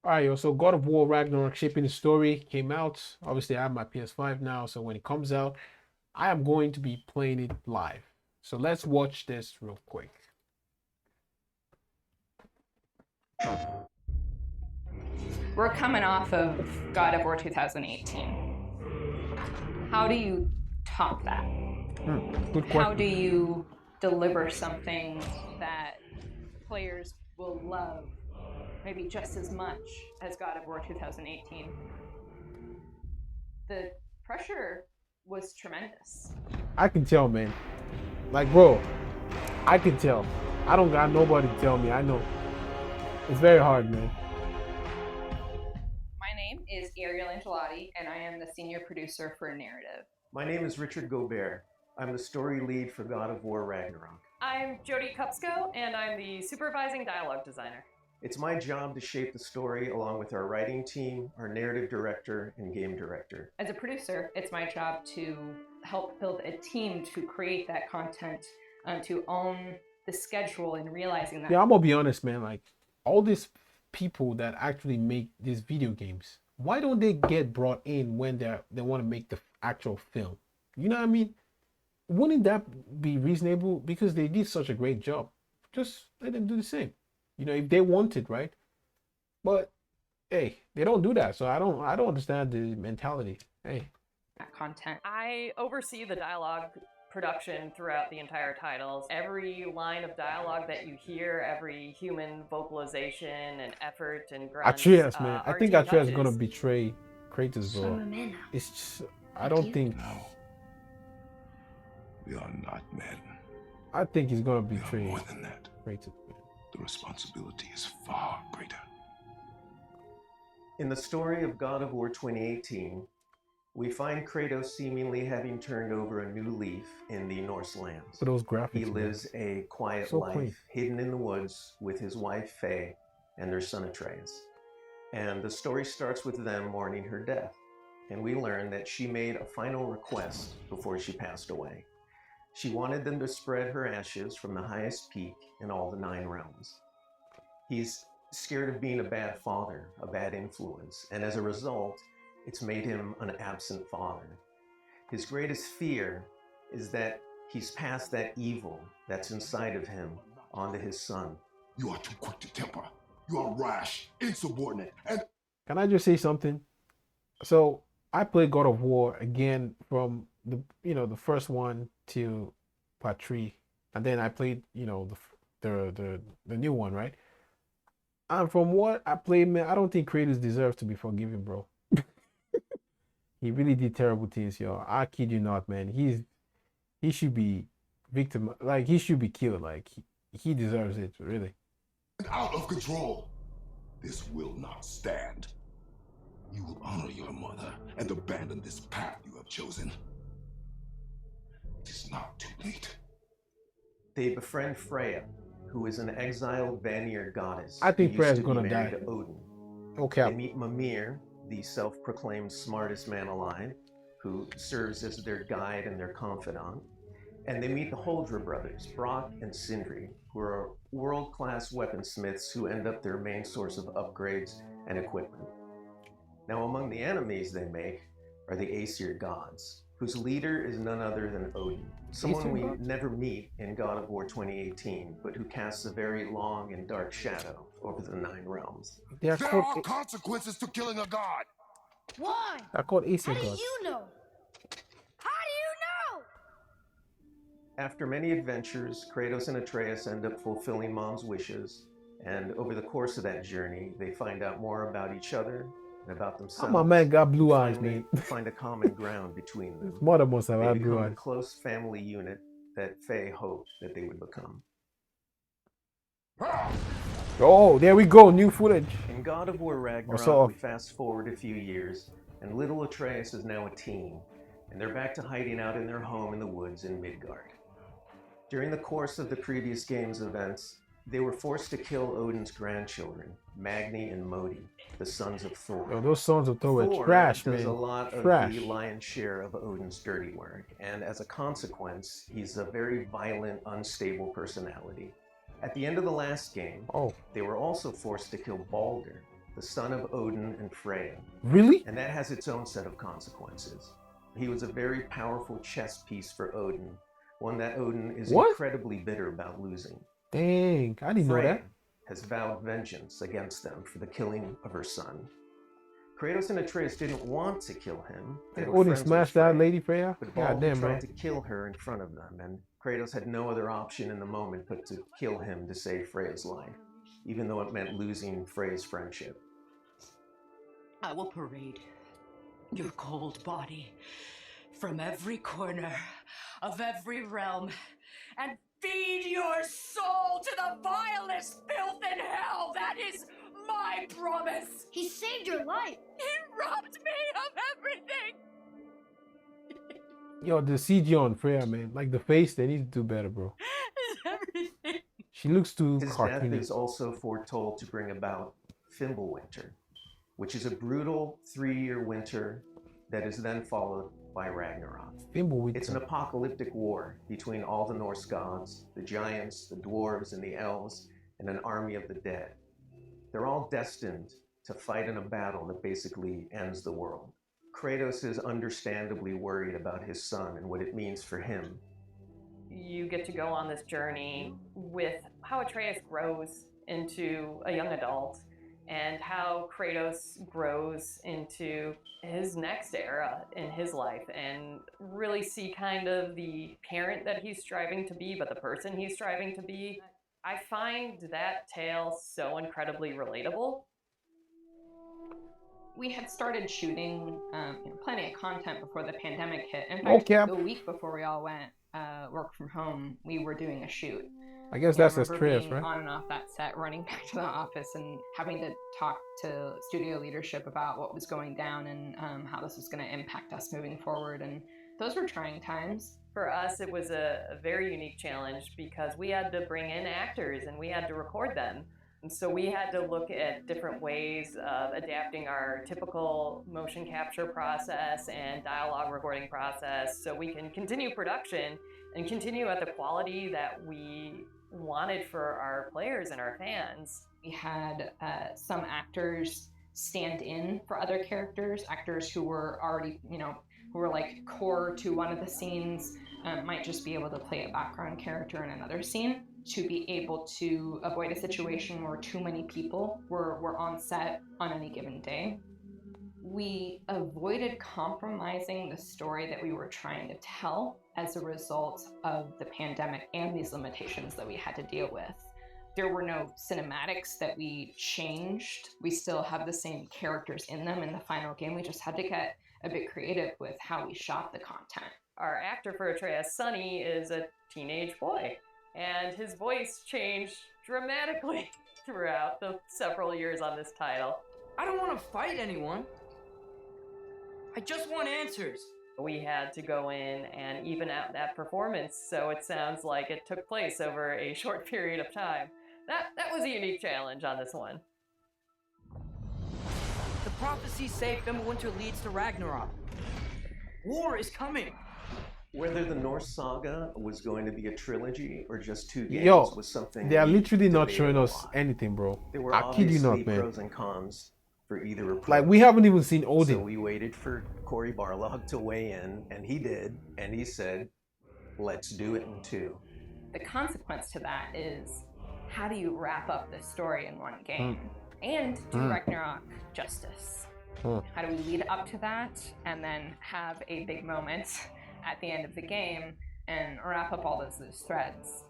All right, yo. So God of War Ragnarok Shaping the Story came out. Obviously, I have my PS5 now, so when it comes out, I am going to be playing it live. So let's watch this real quick. We're coming off of God of War 2018. How do you top that? Good How do question. you deliver something that players will love maybe just as much as God of War 2018? The pressure was tremendous. I can tell, man. Like, bro, I can tell. I don't got nobody to tell me. I know. It's very hard, man. My name is Ariel Angelotti, and I am the senior producer for Narrative. My name is Richard Gobert. I'm the story lead for God of War Ragnarok. I'm Jody Kupsko, and I'm the supervising dialogue designer. It's my job to shape the story along with our writing team, our narrative director, and game director. As a producer, it's my job to help build a team to create that content, to own the schedule and realizing that. Yeah, I'm gonna be honest, man. Like, all these people that actually make these video games, why don't they get brought in when they want to make the actual film? You know what I mean? Wouldn't that be reasonable? Because they did such a great job. Just let them do the same. You know, if they want it, right? But hey, they don't do that. So I don't understand the mentality. Hey. That content. I oversee the dialogue production throughout the entire titles. Every line of dialogue that you hear, every human vocalization and effort and grunt. Atreus, man. I think Atreus is gonna touches. betray Kratos, bro. It's just, I don't think. No. We are not men. I think he's gonna We are betray more than that. Kratos, man. The responsibility is far greater. In the story of God of War 2018, we find Kratos seemingly having turned over a new leaf in the Norse lands. For those graphics, He man. lives a quiet So life, clean. hidden in the woods with his wife Faye and their son Atreus. And the story starts with them mourning her death. And we learn that she made a final request before she passed away. She wanted them to spread her ashes from the highest peak in all the 9 realms. He's scared of being a bad father, a bad influence, and as a result, it's made him an absent father. His greatest fear is that he's passed that evil that's inside of him onto his son. You are too quick to temper. You are rash, insubordinate, and Can I just say something? So I played God of War again from the first one to part 3, and then I played the new one, right? And from what I played, man, I don't think Kratos deserves to be forgiven, bro. He really did terrible things, yo. I kid you not, man. He should be victim, like he should be killed. Like he deserves it, really. out of control. This will not stand. You will honor your mother and abandon this path you have chosen. It is not too late. They befriend Freya, who is an exiled Vanir goddess. I think who used Freya's to be gonna married die. to Odin. Okay. They meet Mimir, the self-proclaimed smartest man alive, who serves as their guide and their confidant. And they meet the Holdra brothers, Brock and Sindri, who are world-class weaponsmiths who end up their main source of upgrades and equipment. Now, among the enemies they make are the Aesir gods, whose leader is none other than Odin, someone Aesir we gods? never meet in God of War 2018, but who casts a very long and dark shadow over the 9 realms. They are There are called consequences to killing a god. Why? Aesir How do gods. you know? How do you know? After many adventures, Kratos and Atreus end up fulfilling Mom's wishes, and over the course of that journey, they find out more about each other and about themselves. My man got blue eyes, Finally, man. find a common ground between them. His mother must have They had blue become the eyes. close family unit that Faye hoped that they would become. Oh, there we go, new footage. In God of War What's Ragnarok, up? we fast forward a few years, and little Atreus is now a teen, and they're back to hiding out in their home in the woods in Midgard. During the course of the previous game's events, they were forced to kill Odin's grandchildren, Magni and Modi, the sons of Thor. Yo, those sons of Thor were Thor trash, does man. a lot of Trash. the lion's share of Odin's dirty work, and as a consequence, he's a very violent, unstable personality. At the end of the last game, Oh, they were also forced to kill Balder, the son of Odin and Freya. Really? And that has its own set of consequences. He was a very powerful chess piece for Odin, one that Odin is What? incredibly bitter about losing. Dang, I didn't know Freya that. has vowed vengeance against them for the killing of her son. Kratos and Atreus didn't want to kill him. They were Odin friends with smashed that Freya, lady, Freya. but God Baldur damn, bro. tried to kill her in front of them, and Kratos had no other option in the moment but to kill him to save Freya's life, even though it meant losing Freya's friendship. I will parade your cold body from every corner of every realm and feed your soul to the vilest filth in hell. That is my promise. He saved your life. He robbed me of everything. Yo, the CG on Freya, man. Like the face, they need to do better, bro. Everything. She looks too His death cartoony. is also foretold to bring about Fimbulwinter, which is a brutal 3-year winter that is then followed by Ragnarok. It's an apocalyptic war between all the Norse gods, the giants, the dwarves, and the elves, and an army of the dead. They're all destined to fight in a battle that basically ends the world. Kratos is understandably worried about his son and what it means for him. You get to go on this journey with how Atreus grows into a young adult and how Kratos grows into his next era in his life, and really see kind of the parent that he's striving to be, but the person he's striving to be. I find that tale so incredibly relatable. We had started shooting plenty of content before the pandemic hit. In fact, Okay. the week before we all went work from home, we were doing a shoot. I guess And that's I remember Atreus, being right? on and off that set, running back to the office and having to talk to studio leadership about what was going down and how this was going to impact us moving forward. And those were trying times. For us, it was a very unique challenge because we had to bring in actors and we had to record them. And so we had to look at different ways of adapting our typical motion capture process and dialogue recording process so we can continue production and continue at the quality that we wanted for our players and our fans. We had some actors stand in for other characters, actors who were already, who were like core to one of the scenes, might just be able to play a background character in another scene to be able to avoid a situation where too many people were on set on any given day. We avoided compromising the story that we were trying to tell as a result of the pandemic and these limitations that we had to deal with. There were no cinematics that we changed. We still have the same characters in them in the final game. We just had to get a bit creative with how we shot the content. Our actor for Atreus, Sonny, is a teenage boy, and his voice changed dramatically throughout the several years on this title. I don't want to fight anyone. I just want answers. We had to go in and even out that performance so it sounds like it took place over a short period of time. That was a unique challenge on this one. The prophecies say Fimbulwinter leads to Ragnarok. War is coming. Whether the Norse saga was going to be a trilogy or just 2 games Yo, was something they are we literally not debated showing a us lot. anything, bro. There were I kid you obviously not, man. pros and cons for either approach. Like, we haven't even seen So Odin. we waited for Cory Barlog to weigh in, and he did, and he said, let's do it in 2. The consequence to that is, how do you wrap up this story in one game and do Ragnarok justice? How do we lead up to that and then have a big moment at the end of the game and wrap up all those loose threads?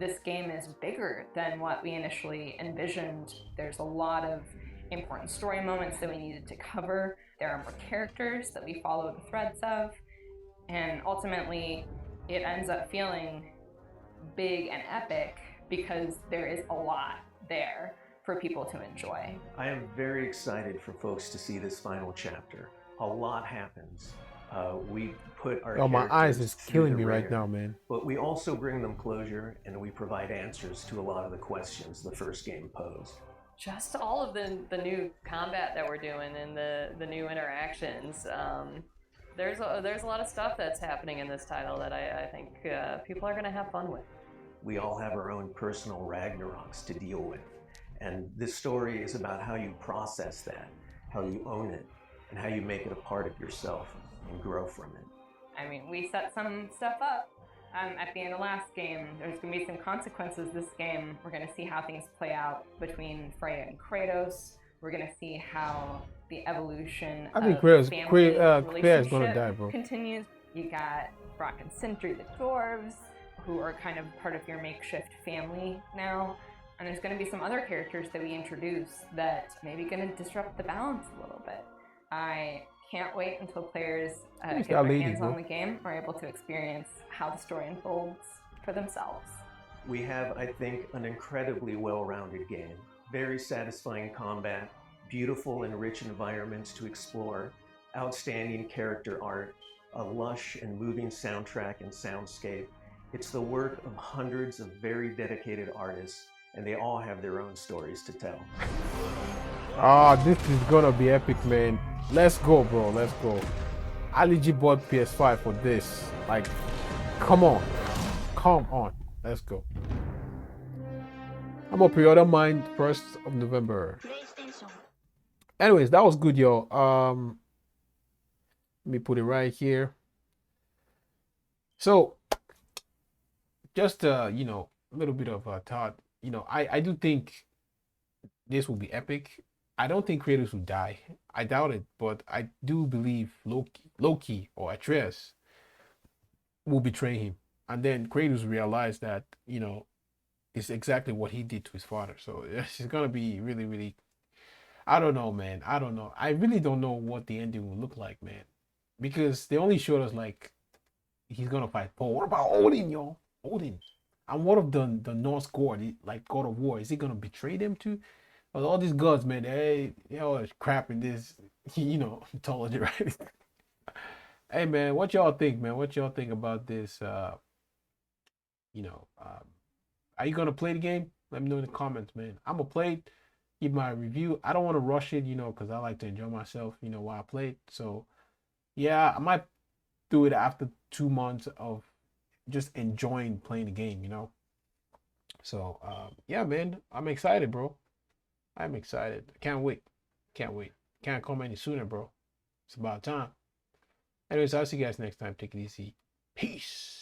This game is bigger than what we initially envisioned. There's a lot of important story moments that we needed to cover. There are more characters that we follow the threads of, and ultimately it ends up feeling big and epic because there is a lot there for people to enjoy. I am very excited for folks to see this final chapter. A lot happens. We put our Oh, my eyes characters is through killing the me right ringer, now, man. But we also bring them closure, and we provide answers to a lot of the questions the first game posed. Just all of the new combat that we're doing and the new interactions. There's a lot of stuff that's happening in this title that I think people are going to have fun with. We all have our own personal Ragnaroks to deal with, And this story is about how you process that, how you own it, and how you make it a part of yourself and grow from it. I mean, we set some stuff up at the end of last game. There's going to be some consequences this game. We're going to see how things play out between Freya and Kratos. We're going to see how the evolution I think of Freya's family Freya's gonna relationship die, bro. continues. You got Brock and Sindri, the dwarves, who are kind of part of your makeshift family now. And there's going to be some other characters that we introduce that maybe going to disrupt the balance a little bit. I can't wait until players get their hands on the game, are able to experience how the story unfolds for themselves. We have, I think, an incredibly well-rounded game. Very satisfying combat, beautiful and rich environments to explore, outstanding character art, a lush and moving soundtrack and soundscape. It's the work of hundreds of very dedicated artists, and they all have their own stories to tell. Ah, this is gonna be epic, man. Let's go, bro. Let's go. I legit bought PS5 for this. Like, come on. Come on. Let's go. I'm gonna pre-order mine 1st of November. Anyways, that was good, yo. Let me put it right here. So, just you know, a little bit of a thought. You know, I do think this will be epic. I don't think Kratos will die. I doubt it, but I do believe Loki or Atreus will betray him. And then Kratos realized that, you know, it's exactly what he did to his father. So it's gonna be really, really, I don't know, man. I don't know. I really don't know what the ending will look like, man. Because they only showed us like he's gonna fight Thor. What about Odin, yo? Odin. And what of the Norse god, like God of War? Is he gonna betray them too? But all these gods, man, they all crap in this, you know, mythology, right? Hey, man, what y'all think, man? What y'all think about this? You know, are you gonna play the game? Let me know in the comments, man. I'm gonna play it, give my review. I don't want to rush it, you know, because I like to enjoy myself, you know, while I play it. So, yeah, I might do it after 2 months of just enjoying playing the game, you know. So, yeah, man, I'm excited, bro. I'm excited. I can't wait. Can't wait. Can't come any sooner, bro. It's about time. Anyways, I'll see you guys next time. Take it easy. Peace.